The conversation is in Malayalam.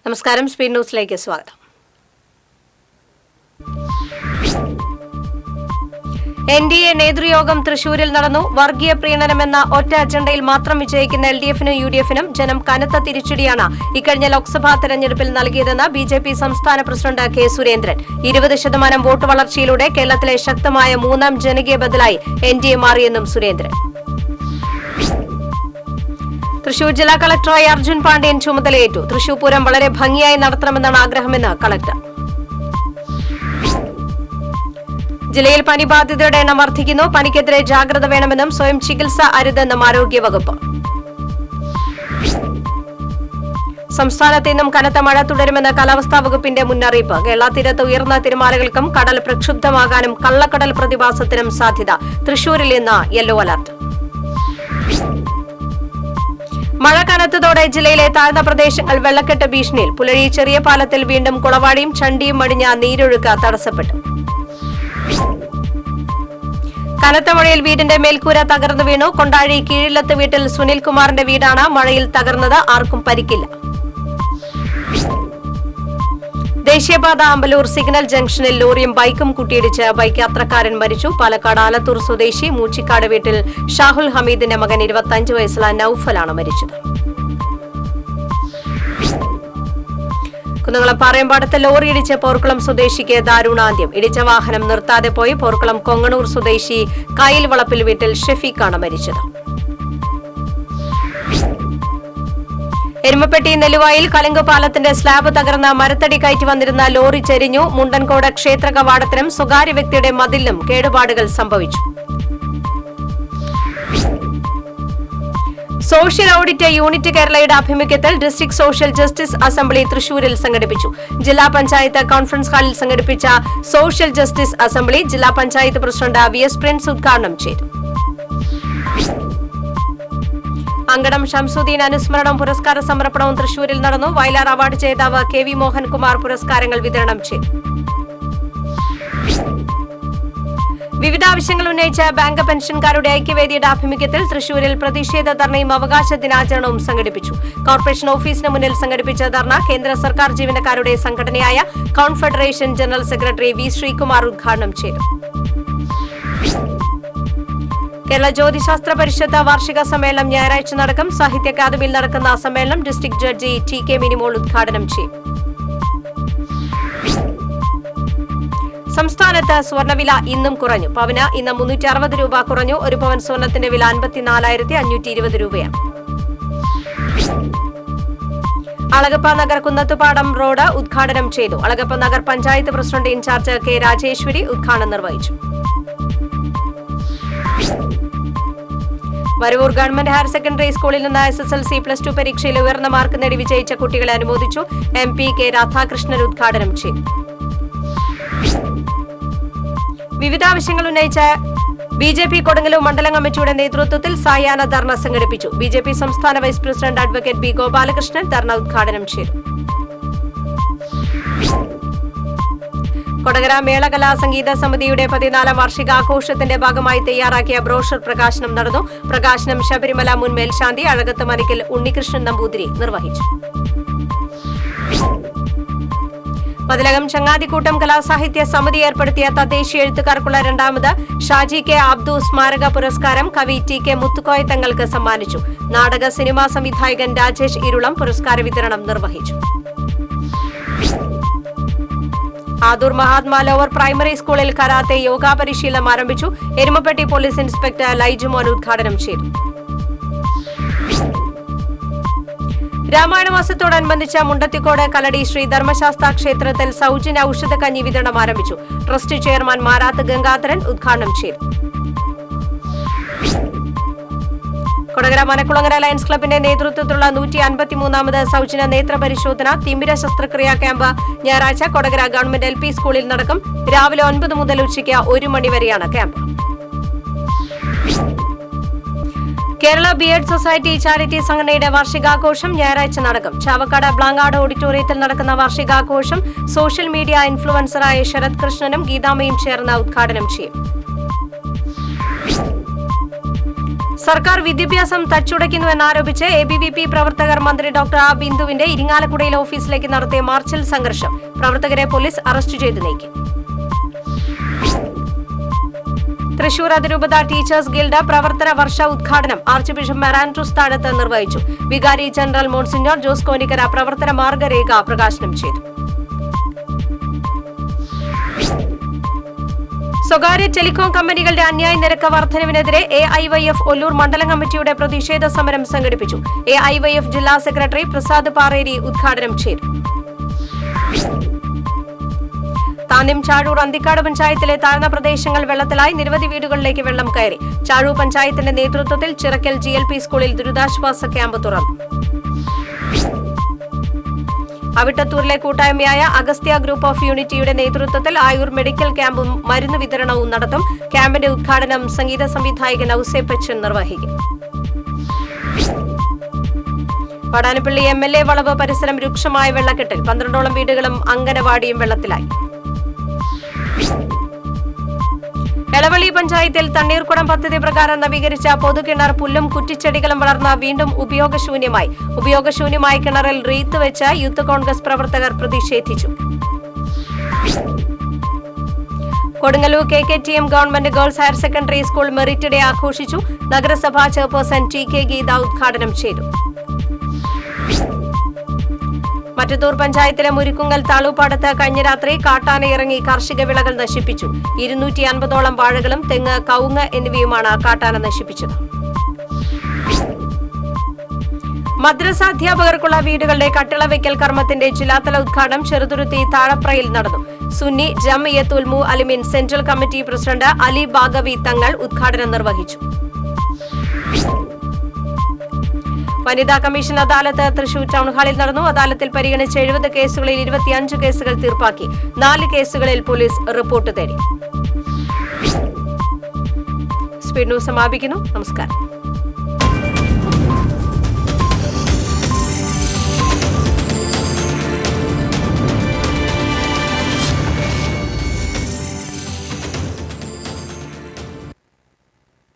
നമസ്കാരം, സ്പീഡ് ന്യൂസിലേക്ക് സ്വാഗതം. NDA നേതൃയോഗം തൃശൂരിൽ നടന്നു. വർഗീയ പ്രീണനമെന്ന ഒറ്റ അജണ്ടയിൽ മാത്രം വിജയിക്കുന്ന LDF-നും UDF-നും ജനം കനത്ത തിരിച്ചടിയാണ് ഇക്കഴിഞ്ഞ ലോക്സഭാ തെരഞ്ഞെടുപ്പിൽ നൽകിയതെന്ന് BJP സംസ്ഥാന പ്രസിഡന്റ് K. സുരേന്ദ്രൻ. 20% വോട്ട് വളർച്ചയിലൂടെ കേരളത്തിലെ ശക്തമായ മൂന്നാം ജനകീയ ബദലായി NDA മാറിയെന്നും സുരേന്ദ്രൻ. തൃശൂർ ജില്ലാ കളക്ടറായി അർജുൻ പാണ്ഡ്യൻ ചുമതലയേറ്റു. തൃശൂർ പൂരം വളരെ ഭംഗിയായി നടത്തണമെന്നാണ് ആഗ്രഹമെന്ന് കളക്ടർ. ജില്ലയിൽ പനി ബാധിതരുടെ എണ്ണം വർദ്ധിക്കുന്നു. പനിക്കെതിരെ ജാഗ്രത വേണമെന്നും സ്വയം ചികിത്സ അരുതെന്നും ആരോഗ്യവകുപ്പ്. സംസ്ഥാനത്ത് ഇന്നും കനത്ത മഴ തുടരുമെന്ന് കാലാവസ്ഥാ വകുപ്പിന്റെ മുന്നറിയിപ്പ്. കേരള തീരത്ത് ഉയർന്ന തിരമാലകൾക്കും കടൽ പ്രക്ഷുബ്ധമാകാനും കള്ളക്കടൽ പ്രതിഭാസത്തിനും സാധ്യത. തൃശൂരിൽ ഇന്ന് യെല്ലോ അലർട്ട്. മഴ കനത്തതോടെ ജില്ലയിലെ താഴ്ന്ന പ്രദേശങ്ങൾ വെള്ളക്കെട്ട് ഭീഷണിയിൽ. പുലഴി ചെറിയ പാലത്തിൽ വീണ്ടും കുളവാടിയും ചണ്ടിയും മടിഞ്ഞ നീരൊഴുക്ക് തടസ്സപ്പെട്ടു. കനത്ത മഴയിൽ വീടിന്റെ മേൽക്കൂര തകർന്നു വീണു. കൊണ്ടാഴി കീഴിലത്ത് വീട്ടിൽ സുനിൽകുമാറിന്റെ വീടാണ് മഴയിൽ തകർന്നത്. ആർക്കും പരിക്കില്ല. ദേശീയപാത അമ്പലൂർ സിഗ്നൽ ജംഗ്ഷനിൽ ലോറിയും ബൈക്കും കൂട്ടിയിടിച്ച് ബൈക്ക് യാത്രക്കാരൻ മരിച്ചു. പാലക്കാട് ആലത്തൂർ സ്വദേശി മൂച്ചിക്കാട് വീട്ടിൽ ഷാഹുൽ ഹമീദിന്റെ മകൻ 25 വയസ്സുള്ള നൌഫലാണ് മരിച്ചത്. കുന്നംകുളം പാറയമ്പാടത്ത് ലോറി ഇടിച്ച് പോർക്കുളം സ്വദേശിക്ക് ദാരുണാന്ത്യം. ഇടിച്ച വാഹനം നിർത്താതെ പോയി. പോർക്കുളം കൊങ്ങണൂർ സ്വദേശി കയിൽ വളപ്പിൽ വീട്ടിൽ ഷെഫീഖാണ് മരിച്ചത്. എരുമപ്പെട്ടി നെല്ലുവായിൽ കലുങ്ക് പാലത്തിന്റെ സ്ലാബ് തകർന്ന് മരത്തടി കയറ്റി വന്നിരുന്ന ലോറി ചെരിഞ്ഞു. മുണ്ടൻകോട് ക്ഷേത്ര കവാടത്തിനും സ്വകാര്യ വ്യക്തിയുടെ മതിലിനും കേടുപാടുകൾ സംഭവിച്ചു. സോഷ്യൽ ഓഡിറ്റ് യൂണിറ്റ് കേരളയുടെ ആഭിമുഖ്യത്തിൽ ഡിസ്ട്രിക്ട് സോഷ്യൽ ജസ്റ്റിസ് അസംബ്ലി തൃശൂരിൽ സംഘടിപ്പിച്ചു. ജില്ലാ പഞ്ചായത്ത് കോൺഫറൻസ് ഹാളിൽ സംഘടിപ്പിച്ച സോഷ്യൽ ജസ്റ്റിസ് അസംബ്ലി ജില്ലാ പഞ്ചായത്ത് പ്രസിഡന്റ് VS പ്രിൻസ് ഉദ്ഘാടനം ചെയ്തു. അങ്കണം ഷംസുദ്ദീൻ അനുസ്മരണം പുരസ്കാര സമർപ്പണവും തൃശൂരിൽ നടന്നു. വയലാർ അവാർഡ് ജേതാവ് KV മോഹൻകുമാർ പുരസ്കാരങ്ങൾ വിതരണം ചെയ്തു. വിവിധ ആവശ്യങ്ങൾ ഉന്നയിച്ച ബാങ്ക് പെൻഷൻകാരുടെ ഐക്യവേദിയുടെ ആഭിമുഖ്യത്തിൽ തൃശൂരിൽ പ്രതിഷേധ ധർണയും അവകാശ ദിനാചരണവും സംഘടിപ്പിച്ചു. കോർപ്പറേഷൻ ഓഫീസിന് മുന്നിൽ സംഘടിപ്പിച്ച ധർണ കേന്ദ്ര സർക്കാർ ജീവനക്കാരുടെ സംഘടനയായ confederation general secretary V. Sreekumar ഉദ്ഘാടനം ചെയ്തു. കേരള ജ്യോതിശാസ്ത്ര പരിഷത്ത് വാർഷിക സമ്മേളനം ഞായറാഴ്ച നടക്കും. സാഹിത്യ അക്കാദമിയിൽ നടക്കുന്ന സമ്മേളനം ഡിസ്ട്രിക്ട് ജഡ്ജി TK മിനിമോൾ ഉദ്ഘാടനം ചെയ്യും. സംസ്ഥാനത്ത് സ്വർണ്ണവില ഇന്നും കുറഞ്ഞു. പവന് ഇന്ന് 360 രൂപ കുറഞ്ഞു. ഒരു പവൻ സ്വർണ്ണത്തിന്റെ വില 54,520 രൂപയാണ്. അളഗപ്പ നഗർ കുന്നത്തുപാടം റോഡ് ഉദ്ഘാടനം ചെയ്തു. Alagappa Nagar panchayat president in charge K. Rajeswari ഉദ്ഘാടനം നിർവഹിച്ചു. വരവൂർ ഗവൺമെന്റ് ഹയർ സെക്കൻഡറി സ്കൂളിൽ നിന്ന് SSLC+2 പരീക്ഷയിൽ ഉയർന്ന മാർക്ക് നേടി വിജയിച്ച കുട്ടികളെ അനുമോദിച്ചു. MP K. രാധാകൃഷ്ണൻ ഉദ്ഘാടനം ചെയ്തു. വിവിധ ആവശ്യങ്ങൾ ഉന്നയിച്ച BJP കൊടുങ്ങല്ലൂർ മണ്ഡലം കമ്മിറ്റിയുടെ നേതൃത്വത്തിൽ സായാഹ്ന ധർണ സംഘടിപ്പിച്ചു. BJP സംസ്ഥാന vice president advocate B. Gopalakrishnan ധർണ ഉദ്ഘാടനം ചെയ്തു. കൊടകര മേളകലാ സംഗീത സമിതിയുടെ 14ാം വാർഷികാഘോഷത്തിന്റെ ഭാഗമായി തയ്യാറാക്കിയ ബ്രോഷർ പ്രകാശനം നടന്നു. പ്രകാശനം ശബരിമല മുൻ മേൽശാന്തി അഴകത്ത് മനക്കിൽ ഉണ്ണികൃഷ്ണൻ നമ്പൂതിരി നിർവഹിച്ചു. മതിലകം ചങ്ങാതിക്കൂട്ടം കലാസാഹിത്യ സമിതി ഏർപ്പെടുത്തിയ തദ്ദേശീയ എഴുത്തുകാർക്കുള്ള 2ാമത് ഷാജി K. അബ്ദു സ്മാരക പുരസ്കാരം കവി TK മുത്തുക്കോയ തങ്ങൾക്ക് സമ്മാനിച്ചു. നാടക സിനിമാ സംവിധായകൻ രാജേഷ് ഇരുളം പുരസ്കാര വിതരണം നിർവഹിച്ചു. ആദൂർ മഹാത്മാ ലോവർ പ്രൈമറി സ്കൂളിൽ കരാത്തെ യോഗ പരിശീലനം ആരംഭിച്ചു. എരുമപ്പെട്ടി പോലീസ് ഇൻസ്പെക്ടർ ലൈജുമോൻ ഉദ്ഘാടനം ചെയ്തു. രാമായണ മാസത്തോടനുബന്ധിച്ച് മുണ്ടത്തിക്കോട് കലടി ശ്രീ ധർമ്മശാസ്ത്ര ക്ഷേത്രത്തിൽ സൗജന്യ ഔഷധക്കഞ്ഞി വിതരണം ആരംഭിച്ചു. ട്രസ്റ്റ് ചെയർമാൻ മാരാത്ത് ഗംഗാധരൻ ഉദ്ഘാടനം ചെയ്തു. കൊടകര മനക്കുളങ്ങര ലയൺസ് ക്ലബിന്റെ നേതൃത്വത്തിലുള്ള 153ാമത് സൗജന്യ നേത്ര പരിശോധന തിമിര ശസ്ത്രക്രിയാ ക്യാമ്പ് ഞായറാഴ്ച കൊടകര ഗവൺമെന്റ് LP സ്കൂളിൽ നടക്കും. രാവിലെ 9 മുതൽ ഉച്ചയ്ക്ക് 1 മണി വരെയാണ് camp. Kerala BEd society charity സംഘടനയുടെ വാർഷികാഘോഷം ഞായറാഴ്ച നടക്കും. ചാവക്കാട് ബ്ലാങ്കാട് ഓഡിറ്റോറിയത്തിൽ നടക്കുന്ന വാർഷികാഘോഷം സോഷ്യൽ മീഡിയ ഇൻഫ്ലുവൻസറായ ശരത് കൃഷ്ണനും ഗീതാമയും ചേർന്ന് ഉദ്ഘാടനം ചെയ്യും. സർക്കാർ വിദ്യാഭ്യാസം തച്ചുടയ്ക്കുന്നുവെന്നാരോപിച്ച് ABVP പ്രവർത്തകർ മന്ത്രി ഡോക്ടർ A. ബിന്ദുവിന്റെ ഇരിങ്ങാലക്കുടയിലെ ഓഫീസിലേക്ക് നടത്തിയ മാർച്ചിൽ സംഘർഷം. പ്രവർത്തകരെ പോലീസ് അറസ്റ്റ് ചെയ്തു നീക്കി. തൃശൂർ അതിരൂപത ടീച്ചേഴ്സ് ഗിൽഡ് പ്രവർത്തന വർഷ ഉദ്ഘാടനം ആർച്ച് ബിഷപ്പ് മെറാൻഡ്രൂസ് താഴത്ത് നിർവഹിച്ചു. വികാരി ജനറൽ മോൺസിഞ്ഞോർ ജോസ് കോനിക്കര പ്രവർത്തന മാർഗരേഖ പ്രകാശനം ചെയ്തു. സ്വകാര്യ ടെലികോം കമ്പനികളുടെ അന്യായ നിരക്ക് വർധനവിനെതിരെ AIYF ഒല്ലൂർ മണ്ഡലം കമ്മിറ്റിയുടെ പ്രതിഷേധ സമരം സംഘടിപ്പിച്ചു. AIYF ജില്ലാ സെക്രട്ടറി പ്രസാദ് പാറേരി ഉദ്ഘാടനം ചെയ്തു. താന്യം ചാഴൂർ അന്തിക്കാട് പഞ്ചായത്തിലെ താഴ്ന്ന പ്രദേശങ്ങൾ വെള്ളത്തിലായി നിരവധി വീടുകളിലേക്ക് വെള്ളം കയറി. ചാഴൂർ പഞ്ചായത്തിന്റെ നേതൃത്വത്തിൽ ചിറക്കൽ GLP സ്കൂളിൽ ദുരിതാശ്വാസ ക്യാമ്പ് തുറന്നു. അവിട്ടത്തൂരിലെ കൂട്ടായ്മയായ അഗസ്ത്യ ഗ്രൂപ്പ് ഓഫ് യൂണിറ്റിയുടെ നേതൃത്വത്തിൽ ആയൂർ മെഡിക്കൽ ക്യാമ്പും മരുന്ന് വിതരണവും നടത്തും. ക്യാമ്പിന്റെ ഉദ്ഘാടനം സംഗീത സംവിധായകൻ ഔസേപ്പച്ചൻ നിർവഹിക്കും. വടാനപ്പള്ളി MLA വളവ് പരിസരം രൂക്ഷമായ വെള്ളക്കെട്ടിൽ 12ഓളം വീടുകളും അങ്കനവാടിയും വെള്ളത്തിലായി. എളവള്ളി പഞ്ചായത്തിൽ തണ്ണീർക്കുടം പദ്ധതി പ്രകാരം നവീകരിച്ച പൊതുകിണർ പുല്ലും കുറ്റിച്ചെടികളും വളർന്ന വീണ്ടും ഉപയോഗശൂന്യമായ കിണറിൽ റീത്ത് വെച്ച് യൂത്ത് കോൺഗ്രസ് പ്രവർത്തകർ പ്രതിഷേധിച്ചു. Kodungallur KKTM government girls higher secondary school merit day ആഘോഷിച്ചു. നഗരസഭാ ചെയർപേഴ്സൺ TK ഗീത ഉദ്ഘാടനം ചെയ്തു. മറ്റത്തൂർ പഞ്ചായത്തിലെ മുരിക്കുങ്ങൽ താളൂപ്പാടത്ത് കഴിഞ്ഞ രാത്രി കാട്ടാന ഇറങ്ങി കാർഷിക വിളകൾ നശിപ്പിച്ചു. 250ഓളം വാഴകളും തെങ്ങ്, കവുങ്ങ് എന്നിവയുമാണ് കാട്ടാന നശിപ്പിച്ചത്. മദ്രസ അധ്യാപകർക്കുള്ള വീടുകളുടെ കട്ടിള വയ്ക്കൽ കർമ്മത്തിന്റെ ജില്ലാതല ഉദ്ഘാടനം ചെറുതുരുത്തി താഴപ്രയിൽ നടന്നു. Sunni Jamiyyathul Muallimeen central committee president Ali Baqavi Thangal ഉദ്ഘാടനം നിർവഹിച്ചു. വനിതാ കമ്മീഷൻ അദാലത്ത് തൃശൂർ ടൗൺ ഹാളിൽ നടന്നു. അദാലത്തിൽ പരിഗണിച്ച 70 കേസുകളിൽ 25 കേസുകൾ തീർപ്പാക്കി. 4 കേസുകളിൽ പോലീസ് റിപ്പോർട്ട് തേടി. സ്പീഡ് ന്യൂസ് സമാപിക്കുന്നു. നമസ്കാരം.